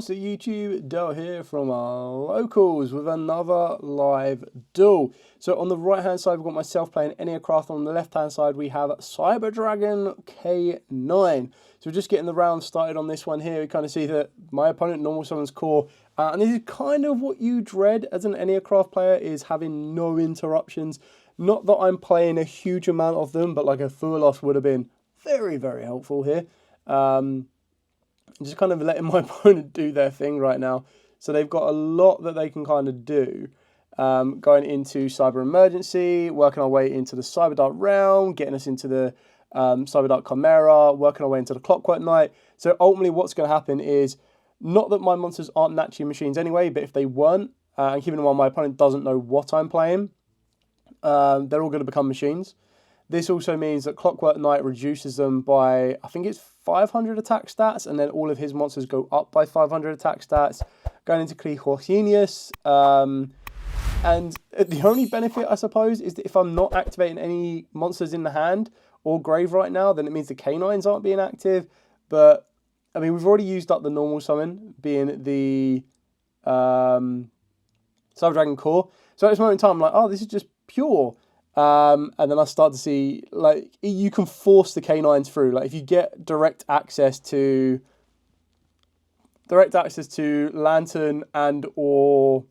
What's up YouTube, Duel here from our locals with another live duel. So on the right hand side we've got myself playing Enneacraft, on the left hand side we have Cyber Dragon K9. So we're just getting the round started on this one here. We kind of see that my opponent normal summons core, and this is kind of what you dread as an Enneacraft player, is having no interruptions. Not that I'm playing a huge amount of them, but like a Fuelos would have been very, very helpful here. Just kind of letting my opponent do their thing right now. So they've got a lot that they can kind of do. Going into Cyber Emergency, working our way into the Cyber Dark Realm, getting us into the Cyber Dark Chimera, working our way into the Clockwork Knight. So ultimately what's going to happen is, not that my monsters aren't naturally machines anyway, but if they weren't, and keeping in mind my opponent doesn't know what I'm playing, they're all going to become machines. This also means that Clockwork Knight reduces them by, I think it's 500 attack stats, and then all of his monsters go up by 500 attack stats. Going into Yugioh, and the only benefit, I suppose, is that if I'm not activating any monsters in the hand or grave right now, then it means the K9s aren't being active. But, I mean, we've already used up the normal summon, being the Cyber Dragon Core. So at this moment in time, I'm like, oh, this is just pure. And then I start to see, like, you can force the K9s through. Like, if you get direct access to Lantern and or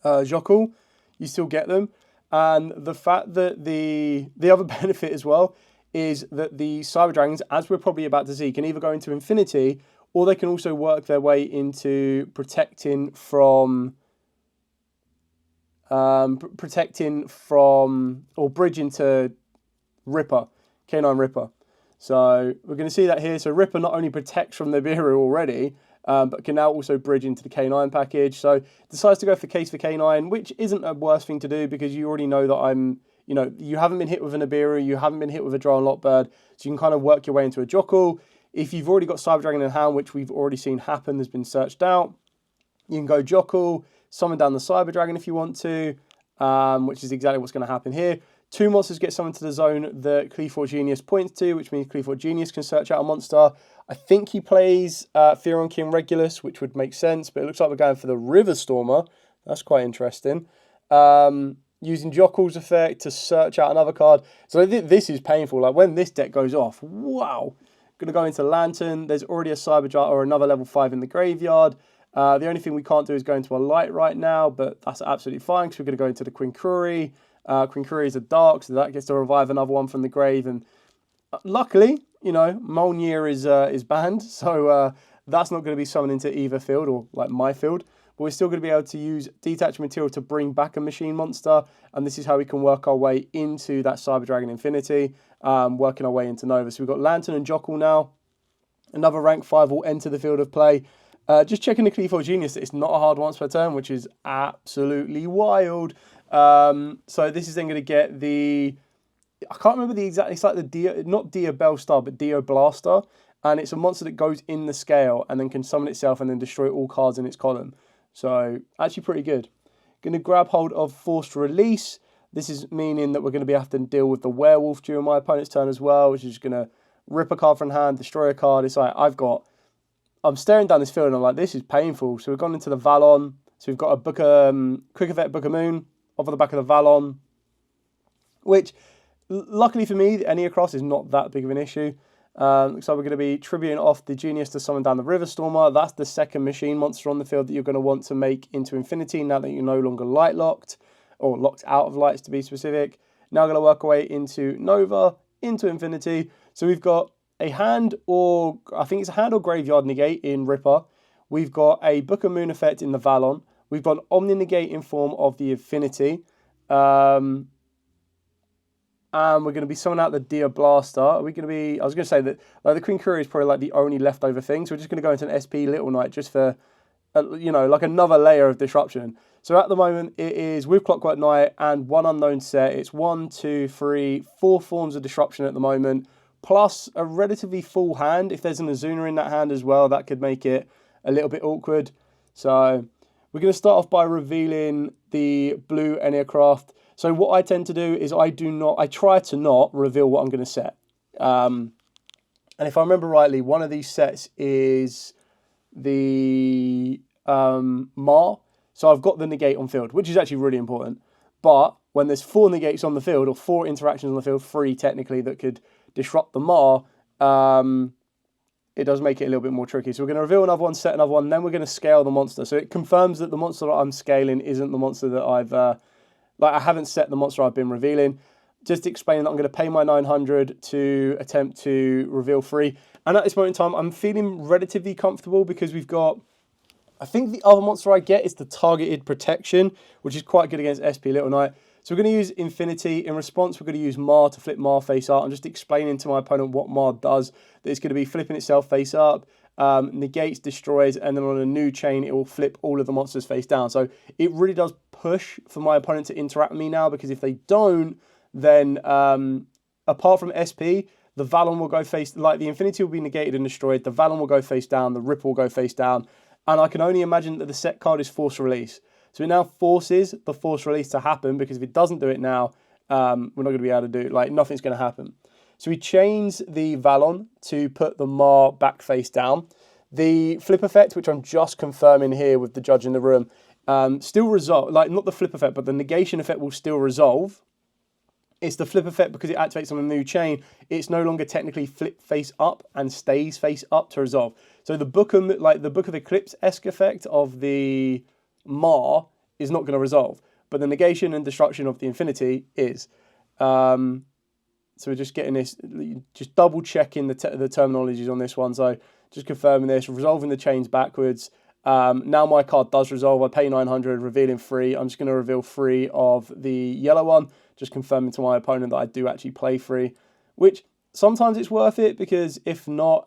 Yugioh, you still get them. And the fact that the other benefit as well is that the Cyber Dragons, as we're probably about to see, can either go into Infinity, or they can also work their way into protecting from or bridging to Ripper, K9 Ripper. So we're going to see that here. So Ripper not only protects from the Nibiru already, but can now also bridge into the K9 package. So decides to go for Case for K9, which isn't a worse thing to do, because you already know that you haven't been hit with a Nibiru, you haven't been hit with a Drow and Lockbird, so you can kind of work your way into a Yugioh. If you've already got Cyber Dragon in hand, which we've already seen happen, has been searched out, you can go Yugioh, summon down the Cyber Dragon if you want to, which is exactly what's going to happen here. Two monsters get summoned to the zone that Cleaveforge Genius points to, which means Cleaveforge Genius can search out a monster. I think he plays Fearon King Regulus, which would make sense, but it looks like we're going for the River Stormer. That's quite interesting. Using Yugioh's effect to search out another card. So this is painful. Like, when this deck goes off, wow. Going to go into Lantern. There's already a Cyber Jar or another level 5 in the graveyard. The only thing we can't do is go into a light right now, but that's absolutely fine, because we're going to go into the Quincuri. Quincuri is a dark, so that gets to revive another one from the grave. And luckily, Molnir is banned, so that's not going to be summoned into either field, or like my field. But we're still going to be able to use detached material to bring back a machine monster, and this is how we can work our way into that Cyber Dragon Infinity, working our way into Nova. So we've got Lantern and Yugioh now. Another rank 5 will enter the field of play. Just checking the Cleaveforge Genius, it's not a hard once per turn, which is absolutely wild. So this is then going to get the, I can't remember the exact, it's like the Dio, not Dio Bellstar, but Dio Blaster. And it's a monster that goes in the scale and then can summon itself and then destroy all cards in its column. So actually pretty good. Going to grab hold of Forced Release. This is meaning that we're going to be having to deal with the Werewolf during my opponent's turn as well, which is going to rip a card from hand, destroy a card. It's like, I'm staring down this field and I'm like, this is painful. So we've gone into the Valon. So we've got a Quick Effect Book of Moon off of the back of the Valon, which, luckily for me, the Enneacraft is not that big of an issue. So we're going to be tributing off the Genius to summon down the River Stormer. That's the second machine monster on the field that you're going to want to make into Infinity now that you're no longer light locked, or locked out of lights to be specific. Now going to work our way into Nova, into Infinity. So we've got a hand, or I think it's a hand or graveyard negate in Ripper. We've got a Book of Moon effect in the Valon. We've got an Omni negate in form of the Infinity. And we're going to be summoning out the Dio Blaster. Are we going to be, I was going to say that like, the Quincuri is probably like the only leftover thing. So we're just going to go into an SP Little Knight just for, like another layer of disruption. So at the moment it is with Clockwork Knight and one unknown set. It's 1, 2, 3, 4 forms of disruption at the moment, plus a relatively full hand. If there's an Azuna in that hand as well, that could make it a little bit awkward. So we're going to start off by revealing the blue Enneacraft. So what I tend to do is I try to not reveal what I'm going to set. And if I remember rightly, one of these sets is the Mar. So I've got the negate on field, which is actually really important. But when there's 4 negates on the field, or 4 interactions on the field, 3 technically, that could disrupt the Mar, it does make it a little bit more tricky. So we're going to reveal another one, set another one, then we're going to scale the monster. So it confirms that the monster that I'm scaling isn't the monster that I've... I haven't set the monster I've been revealing. Just explaining that I'm going to pay my 900 to attempt to reveal 3. And at this moment in time, I'm feeling relatively comfortable because we've got... I think the other monster I get is the targeted protection, which is quite good against SP Little Knight. So we're going to use Infinity. In response, we're going to use Mar to flip Mar face up. I'm just explaining to my opponent what Mar does. That it's going to be flipping itself face up, negates, destroys, and then on a new chain, it will flip all of the monsters face down. So it really does push for my opponent to interact with me now, because if they don't, then apart from SP, the Valon will go face... Like, the Infinity will be negated and destroyed. The Valon will go face down. The Ripple will go face down. And I can only imagine that the set card is Force Release. So it now forces the Force Release to happen, because if it doesn't do it now, we're not going to be able to do it. Like, nothing's going to happen. So he chains the Valon to put the Mar back face down. The flip effect, which I'm just confirming here with the judge in the room, still resolve. Like, not the flip effect, but the negation effect will still resolve. It's the flip effect because it activates on a new chain. It's no longer technically flip face up and stays face up to resolve. So the Book of Eclipse-esque effect of the Mar is not going to resolve, but the negation and destruction of the Infinity is. So we're just getting this, just double checking the terminologies on this one. So just confirming this, resolving the chains backwards. Now my card does resolve. I pay 900, revealing 3. I'm just going to reveal 3 of the yellow one, just confirming to my opponent that I do actually play 3, which sometimes it's worth it, because if not,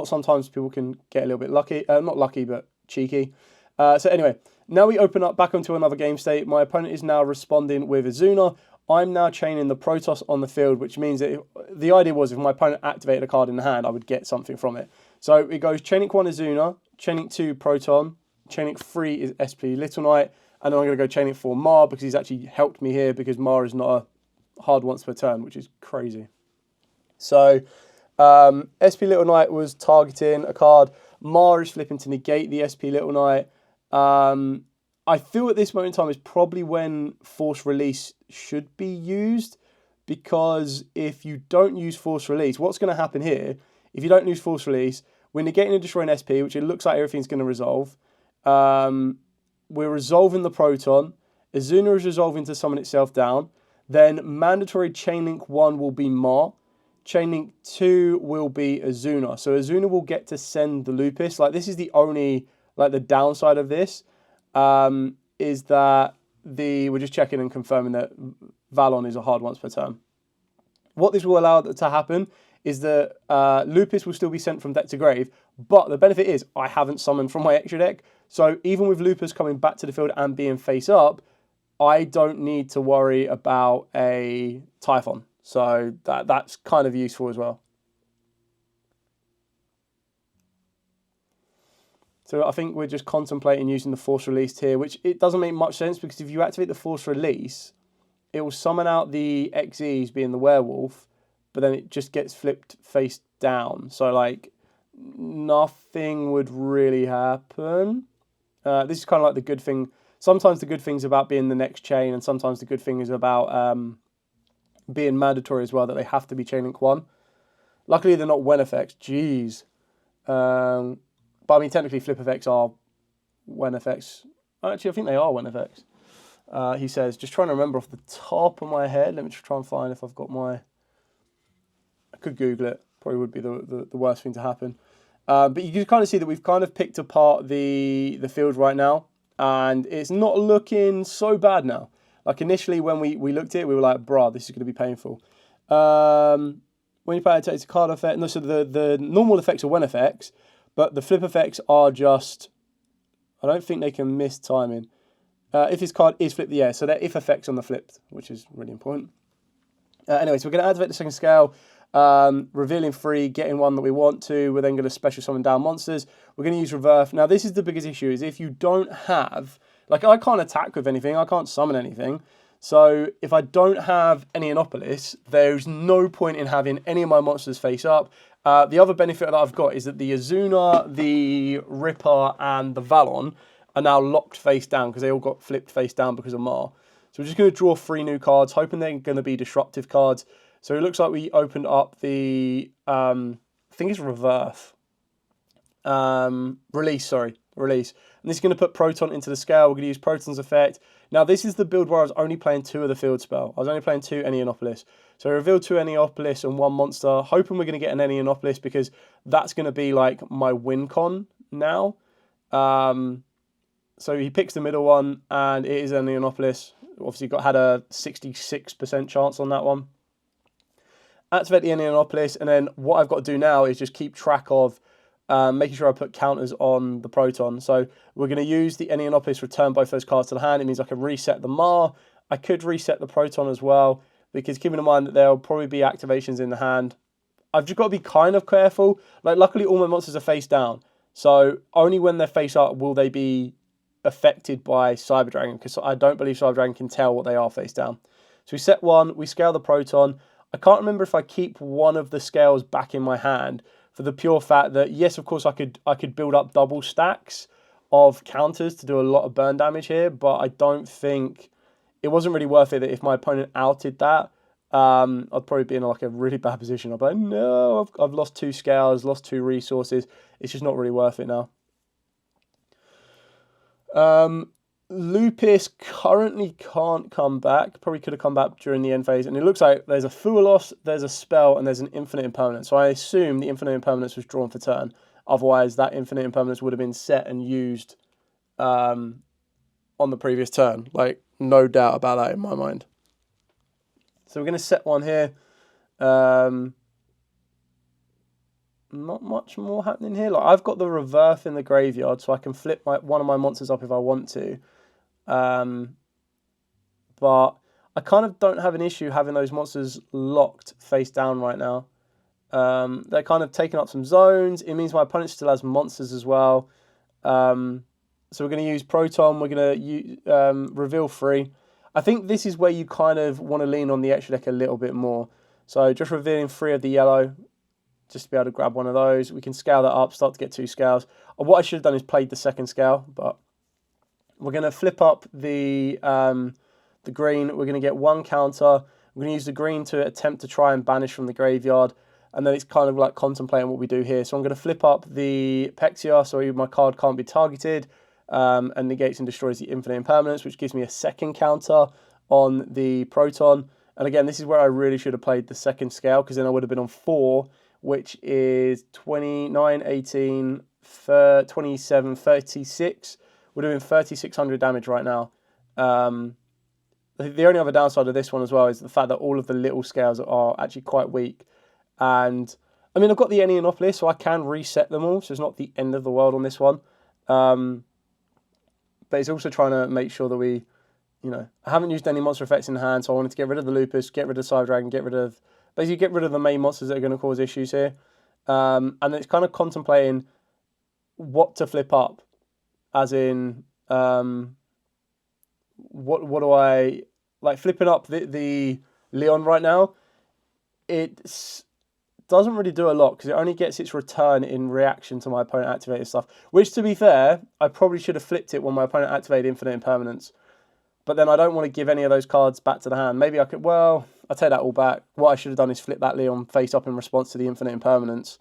sometimes people can get a little bit lucky. Not lucky, but cheeky. So anyway, now we open up back onto another game state. My opponent is now responding with Azuna. I'm now chaining the Protoss on the field, which means that the idea was if my opponent activated a card in the hand, I would get something from it. So it goes chaining 1 Azuna, chaining 2 Proton, chaining 3 is SP Little Knight, and then I'm going to go chaining 4 Mar, because he's actually helped me here, because Mar is not a hard once per turn, which is crazy. So SP Little Knight was targeting a card. Mar is flipping to negate the SP Little Knight. I feel at this moment in time is probably when Force Release should be used, because if you don't use Force Release, what's going to happen here, if you don't use Force Release, we're negating and destroying SP, which it looks like everything's going to resolve. We're resolving the Proton. Azuna is resolving to summon itself down. Then mandatory Chain Link 1 will be Mar. Chain Link 2 will be Azuna. So Azuna will get to send the Lupus. Like, this is the only, like, the downside of this, is that we're just checking and confirming that Valon is a hard once per turn. What this will allow to happen is that Lupus will still be sent from deck to grave, but the benefit is I haven't summoned from my extra deck. So even with Lupus coming back to the field and being face up, I don't need to worry about a Typhon. So that's kind of useful as well. So I think we're just contemplating using the Force Release here, which it doesn't make much sense, because if you activate the Force Release, it will summon out the XEs being the werewolf, but then it just gets flipped face down. So, like, nothing would really happen. This is kind of like the good thing. Sometimes the good thing's about being the next chain, and sometimes the good thing is about being mandatory as well, that they have to be Chain Link 1. Luckily, they're not Wen effects. Jeez. But I mean, technically, flip effects are Wen effects. Actually, I think they are Wen effects. He says, just trying to remember off the top of my head. Let me just try and find if I've got my... I could Google it. Probably would be the worst thing to happen. But you can kind of see that we've kind of picked apart the field right now. And it's not looking so bad now. Like, initially, when we looked at it, we were like, bruh, this is going to be painful. When you play it, it's a card effect. No, so the normal effects are Wen effects, but the flip effects are just... I don't think they can miss timing. If this card is flipped, yeah, so they're if effects on the flipped, which is really important. Anyway, so we're going to activate the second scale, revealing 3, getting 1 that we want to. We're then going to special summon down monsters. We're going to use reverse. Now, this is the biggest issue, is if you don't have... Like, I can't attack with anything. I can't summon anything. So if I don't have any Enneacraft, there's no point in having any of my monsters face up The other benefit that I've got is that the Azuna, the Ripper, and the Valon are now locked face down because they all got flipped face down because of Mar. So we're just going to draw 3 new cards, hoping they're going to be disruptive cards. So it looks like we opened up the, I think it's Reverse. Release. And this is going to put Proton into the scale. We're going to use Proton's effect. Now, this is the build where I was only playing 2 of the field spell. I was only playing 2 Enneacraft. So I revealed 2 Enneacraft and 1 monster, hoping we're going to get an Enneacraft because that's going to be like my win con now. So he picks the middle one, and it is Enneacraft. Obviously, had a 66% chance on that one. Activate the Enneacraft, and then what I've got to do now is just keep track of making sure I put counters on the Proton. So we're going to use the Enneacraft, return both those cards to the hand. It means I can reset the Mar. I could reset the Proton as well, because keeping in mind that there'll probably be activations in the hand. I've just got to be kind of careful. Like, luckily, all my monsters are face down. So only when they're face up will they be affected by Cyber Dragon, because I don't believe Cyber Dragon can tell what they are face down. So we set 1, we scale the Proton. I can't remember if I keep one of the scales back in my hand, for the pure fact that, yes, of course, I could build up double stacks of counters to do a lot of burn damage here, but I don't think it wasn't really worth it. That if my opponent outed that, I'd probably be in like a really bad position. I'd be like, no, I've lost 2 scales, lost 2 resources. It's just not really worth it now. Lupus currently can't come back. Probably could have come back during the end phase. And it looks like there's a Fuelos, there's a spell, and there's an infinite impermanence. So I assume the infinite impermanence was drawn for turn. Otherwise, that infinite impermanence would have been set and used on the previous turn. Like, no doubt about that in my mind. So we're going to set 1 here. Not much more happening here. Like, I've got the Reverse in the graveyard, so I can flip one of my monsters up if I want to. But I kind of don't have an issue having those monsters locked face down right now. They're kind of taking up some zones. It means my opponent still has monsters as well. So we're going to use Proton. We're going to use, reveal 3. I think this is where you kind of want to lean on the extra deck a little bit more. So just revealing 3 of the yellow, just to be able to grab one of those. We can scale that up, start to get 2 scales. What I should have done is played the second scale, but we're going to flip up the green. We're going to get 1 counter. We're going to use the green to attempt to try and banish from the graveyard. And then it's kind of like contemplating what we do here. So I'm going to flip up the Pexia, so my card can't be targeted, and negates and destroys the infinite impermanence, which gives me a 2nd counter on the Proton. And again, this is where I really should have played the second scale, because then I would have been on 4, which is 29, 18, 27, 36. Would have been 3,600 damage right now. The only other downside of this one as well is the fact that all of the little scales are actually quite weak. And, I mean, I've got the Enneacraft, so I can reset them all, so it's not the end of the world on this one. But it's also trying to make sure that we, I haven't used any monster effects in hand, so I wanted to get rid of the Lupus, get rid of Cyber Dragon, basically get rid of the main monsters that are going to cause issues here. And it's kind of contemplating what to flip up, as in, what do I, like flipping up the Leon right now, it doesn't really do a lot, because it only gets its return in reaction to my opponent activated stuff, which, to be fair, I probably should have flipped it when my opponent activated infinite impermanence. But then I don't want to give any of those cards back to the hand. Maybe I could, well, I'll take that all back. What I should have done is flip that Leon face up in response to the infinite impermanence.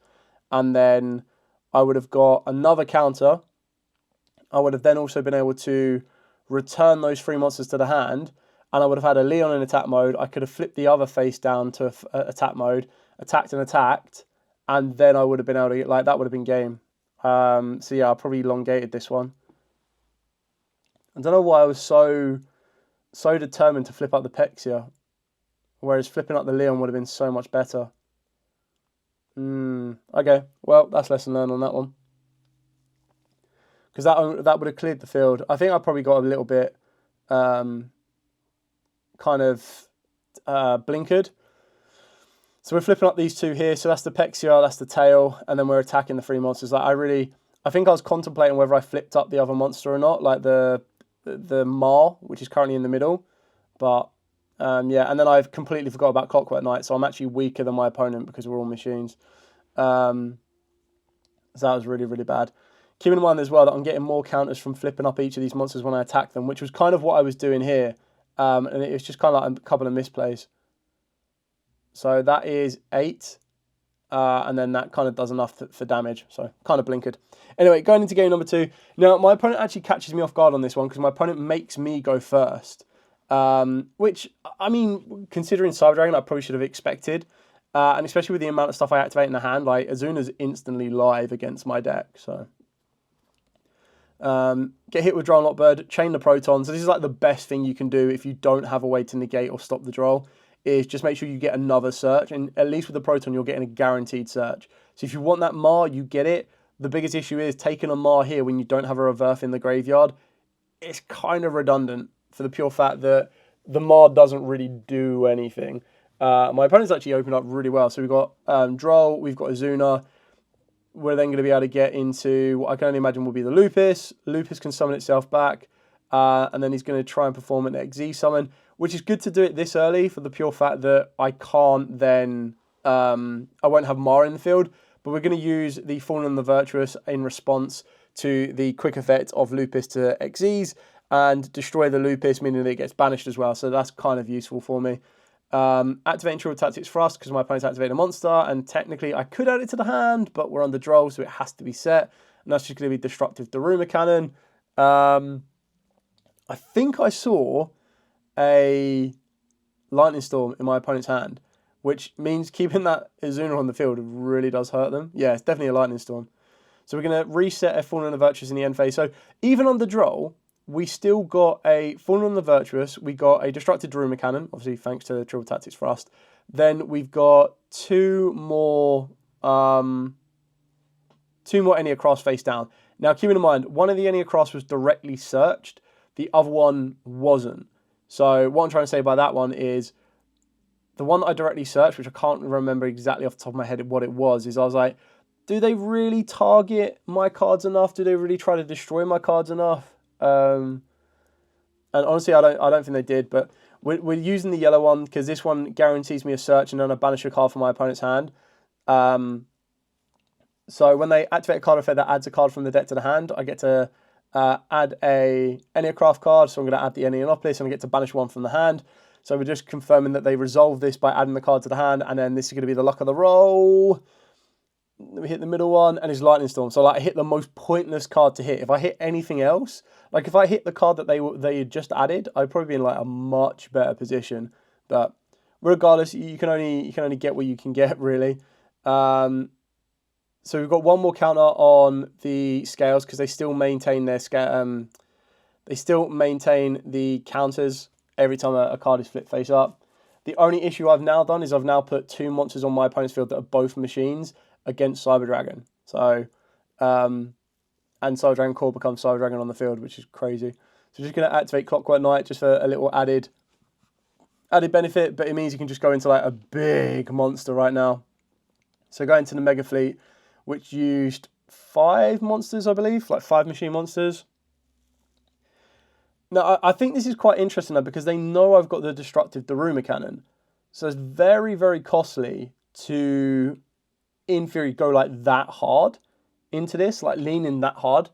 And then I would have got another counter. I would have then also been able to return those 3 monsters to the hand. And I would have had a Leon in attack mode. I could have flipped the other face down to attack mode, attacked and attacked. And then I would have been able to get, like, that would have been game. So yeah, I probably elongated this one. I don't know why I was so determined to flip up the Pexia, whereas flipping up the Leon would have been so much better. Okay, well, that's lesson learned on that one. Because that would have cleared the field. I think I probably got a little bit kind of blinkered. So we're flipping up these 2 here. So that's the Pexia, that's the tail, and then we're attacking the 3 monsters. Like, I think I was contemplating whether I flipped up the other monster or not, like the Mar, which is currently in the middle. But yeah, and then I've completely forgot about Clockwork Knight, so I'm actually weaker than my opponent because we're all machines. So that was really, really bad. Keep in mind as well that I'm getting more counters from flipping up each of these monsters when I attack them, which was kind of what I was doing here. And it was just kind of like a couple of misplays. So that is 8. And then that kind of does enough for damage. So kind of blinkered. Anyway, going into game number 2. Now, my opponent actually catches me off guard on this one because my opponent makes me go first. Which, I mean, considering Cyber Dragon, I probably should have expected. And especially with the amount of stuff I activate in the hand, like Azuna's instantly live against my deck. So get hit with Droll Not Bird, chain the Proton. So this is like the best thing you can do if you don't have a way to negate or stop the Droll, is just make sure you get another search. And at least with the Proton, you're getting a guaranteed search. So if you want that Mar, you get it. The biggest issue is taking a Mar here when you don't have a Reverse in the graveyard. It's kind of redundant for the pure fact that the Mar doesn't really do anything. My opponent's actually opened up really well. So we've got Droll, we've got Azuna. We're then going to be able to get into what I can only imagine will be the Lupus. Lupus can summon itself back. And then he's going to try and perform an XZ summon, which is good to do it this early for the pure fact that I can't then... I won't have Mar in the field. But we're going to use the Fallen and the Virtuous in response to the quick effect of Lupus to XZs and destroy the Lupus, meaning that it gets banished as well. So that's kind of useful for me. Activating Trivial Tactics Thrust because my opponent's activated a monster, and technically I could add it to the hand, but we're under Droll, so it has to be set. And that's just going to be Destructive Daruma Cannon. I think I saw a Lightning Storm in my opponent's hand, which means keeping that Azuna on the field really does hurt them. Yeah, it's definitely a Lightning Storm. So we're going to reset a Fallen and the Virtuous in the end phase. So even on the Droll, we still got a Fallen and the Virtuous. We got a Destructive Daruma Cannon, obviously thanks to Trivial Tactics Thrust. Then we've got two more Enneacrafts face down. Now, keep in mind, one of the Enneacrafts was directly searched. The other one wasn't. So what I'm trying to say by that one is the one that I directly searched, which I can't remember exactly off the top of my head what it was, is I was like, do they really target my cards enough? Do they really try to destroy my cards enough? And honestly, I don't think they did. But we're using the yellow one because this one guarantees me a search and then I banish a card from my opponent's hand. So when they activate a card effect that adds a card from the deck to the hand, I get to add a Enneacraft card. So I'm going to add the Enneacraft and I get to banish one from the hand. So we're just confirming that they resolve this by adding the card to the hand, and then this is going to be the luck of the roll. We hit the middle one, and it's Lightning Storm. So like, I hit the most pointless card to hit. If I hit anything else, like if I hit the card that they had just added, I'd probably be in like a much better position. But regardless, you can only get what you can get, really. So we've got one more counter on the scales because they still maintain their scale. They still maintain the counters every time a card is flipped face up. The only issue I've now done is I've now put two monsters on my opponent's field that are both machines against Cyber Dragon. So, and Cyber Dragon Core becomes Cyber Dragon on the field, which is crazy. So just going to activate Clockwork Knight just for a little added benefit, but it means you can just go into like a big monster right now. So go into the Mega Fleet, which used 5 monsters, I believe, like 5 machine monsters. Now, I think this is quite interesting though, because they know I've got the Destructive Daruma Cannon. So it's very, very costly to, in theory, go like that hard into this, like lean in that hard.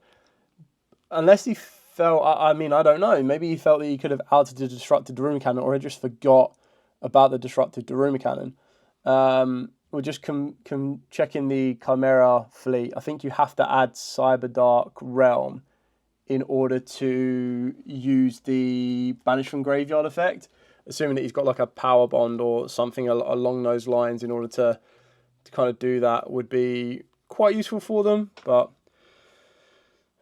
Unless he felt, I mean, I don't know. Maybe he felt that he could have outed the Destructive Daruma Cannon, or he just forgot about the Destructive Daruma Cannon. We're just checking the Chimera Fleet. I think you have to add Cyber Dark Realm in order to use the Banish from Graveyard effect, assuming that he's got like a power bond or something along those lines in order to kind of do that would be quite useful for them. But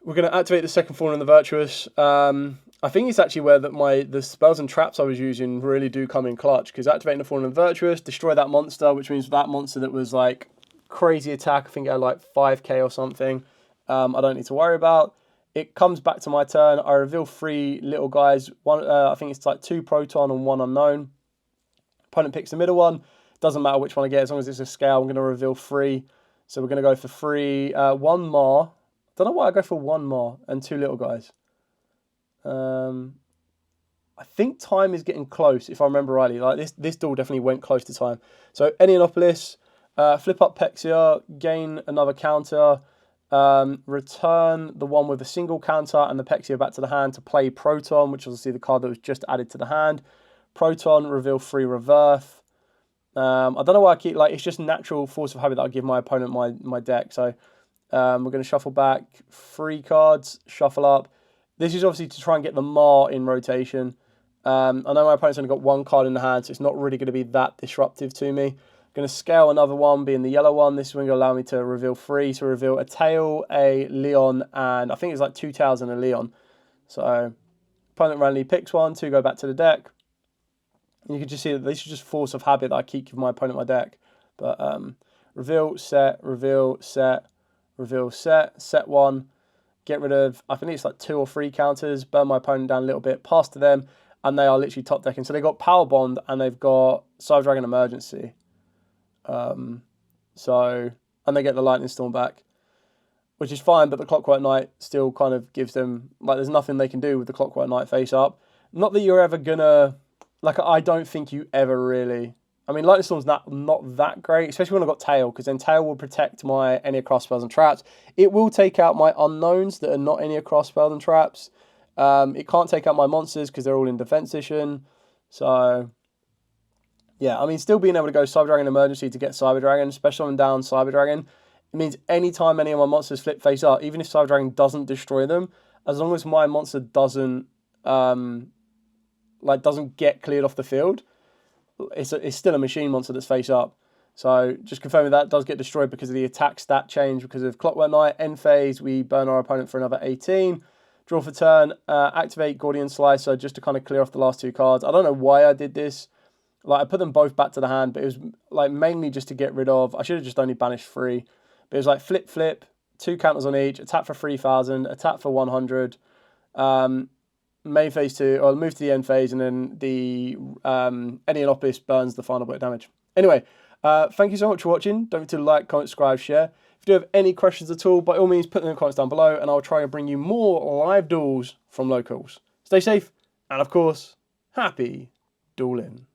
we're going to activate the second Fallen and the Virtuous. I think it's actually where the spells and traps I was using really do come in clutch, because activating the Fallen and Virtuous, destroy that monster, which means that monster that was like crazy attack, I think it had like 5k or something, I don't need to worry about. It comes back to my turn. I reveal 3 little guys. One, I think it's like 2 Proton and 1 Unknown. Opponent picks the middle one. Doesn't matter which one I get, as long as it's a scale. I'm going to reveal 3. So we're going to go for 3. 1 Mar. Don't know why I go for 1 Mar and 2 little guys. I think time is getting close, if I remember rightly. Like this duel definitely went close to time. So Enneacraft, Flip up Pexia, gain another counter, return the one with a single counter and the Pexia back to the hand to play Proton, which is obviously the card that was just added to the hand. Proton, reveal 3 Reverse. I don't know why I keep, like, it's just natural force of habit that I give my opponent my deck. So we're going to shuffle back 3 cards, shuffle up. This is obviously to try and get the Mar in rotation. I know my opponent's only got 1 card in the hand, so it's not really going to be that disruptive to me. Going to scale another one, being the yellow one. This is going to allow me to reveal 3. So reveal a Tail, a Leon, and I think it's like 2 Tails and a Leon. So opponent randomly picks 1, 2 go back to the deck. And you can just see that this is just force of habit that I keep giving my opponent my deck. But reveal, set, reveal, set, reveal, set 1. Get rid of, I think it's like 2 or 3 counters, burn my opponent down a little bit, pass to them, and they are literally top decking. So they've got Power Bond and they've got Cyber Dragon Emergency. And they get the Lightning Storm back, which is fine, but the Clockwork Knight still kind of gives them, like, there's nothing they can do with the Clockwork Knight face up. Not that you're ever gonna, like, I don't think you ever really, I mean, Lightning Storm's not that great, especially when I've got Tail, because then Tail will protect my Enneacraft spells and traps. It will take out my unknowns that are not Enneacraft spells and traps. It can't take out my monsters because they're all in defense position. So yeah, I mean, still being able to go Cyber Dragon Emergency to get Cyber Dragon, especially on down Cyber Dragon, it means anytime any of my monsters flip face up, even if Cyber Dragon doesn't destroy them, as long as my monster doesn't get cleared off the field, it's still a machine monster that's face up. So just confirming that does get destroyed because of the attack stat change because of Clockwork Knight. End phase, we burn our opponent for another 18. Draw for turn, activate Gordian Slicer just to kind of clear off the last 2 cards. I don't know why I did this. Like, I put them both back to the hand, but it was like mainly just to get rid of, I should have just only banished 3. But it was like flip, flip, 2 counters on each, attack for 3,000, attack for 100, main phase 2, or move to the end phase, and then the Enneacraft burns the final bit of damage. Anyway, thank you so much for watching. Don't forget to like, comment, subscribe, share. If you do have any questions at all, by all means, put them in the comments down below, and I'll try and bring you more live duels from locals. Stay safe, and of course, happy dueling.